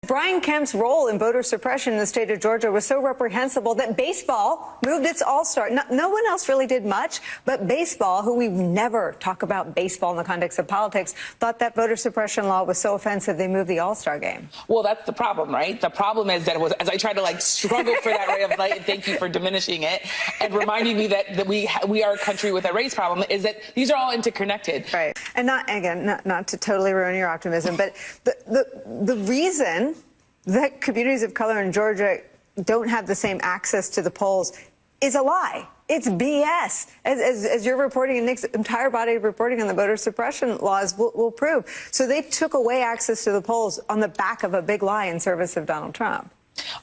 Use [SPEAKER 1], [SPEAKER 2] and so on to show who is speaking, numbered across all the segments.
[SPEAKER 1] Brian Kemp's role in voter suppression in the state of Georgia was so reprehensible that baseball moved its all-star. No one else really did much, but baseball, who we never talk about baseball in the context of politics, thought that voter suppression law was so offensive they moved the all-star game.
[SPEAKER 2] Well, that's the problem, right? The problem is that it was, as I tried to struggle for that ray of light, and thank you for diminishing it and reminding me that we are a country with a race problem, is that these are all interconnected.
[SPEAKER 1] Right. And not to totally ruin your optimism, but the reason that communities of color in Georgia don't have the same access to the polls is a lie. It's BS, as you're reporting, and Nick's entire body of reporting on the voter suppression laws will prove. So they took away access to the polls on the back of a big lie in service of Donald Trump.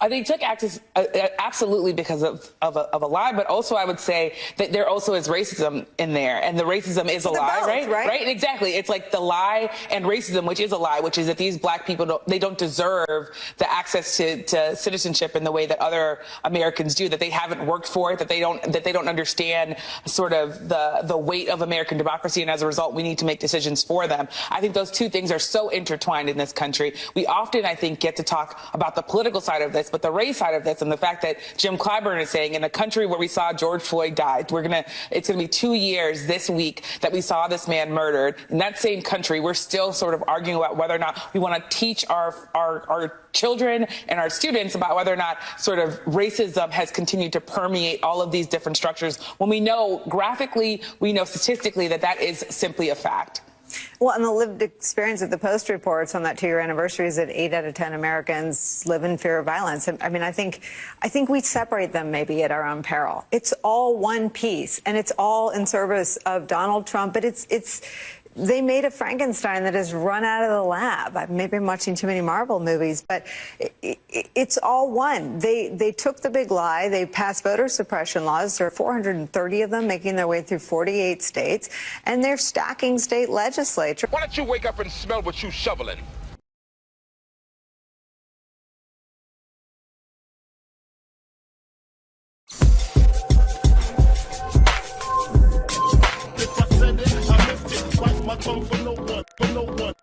[SPEAKER 2] They took access absolutely because of a lie, but also I would say that there also is racism in there, and the racism is a lie,
[SPEAKER 1] both, right?
[SPEAKER 2] Right? Exactly. It's like the lie and racism, which is a lie, which is that these black people don't deserve the access to citizenship in the way that other Americans do, that they haven't worked for it, that they don't understand sort of the weight of American democracy, and as a result, we need to make decisions for them. I think those two things are so intertwined in this country. We often, I think, get to talk about the political side of this, but the race side of this, and the fact that Jim Clyburn is saying in a country where we saw George Floyd die, it's gonna be 2 years this week that we saw this man murdered. In that same country, we're still sort of arguing about whether or not we want to teach our children and our students about whether or not sort of racism has continued to permeate all of these different structures, when we know graphically, we know statistically that is simply a fact.
[SPEAKER 1] Well, and the lived experience of the Post reports on that 2-year anniversary is that 8 out of 10 Americans live in fear of violence. I mean, I think we separate them maybe at our own peril. It's all one piece, and it's all in service of Donald Trump. But they made a Frankenstein that has run out of the lab. Maybe I'm watching too many Marvel movies, but it's all one. They took the big lie. They passed voter suppression laws. There are 430 of them making their way through 48 states, and they're stacking state legislatures.
[SPEAKER 3] Why don't you wake up and smell what you shoveling? If I said it, I meant it. Bite my tongue for no one, for no one.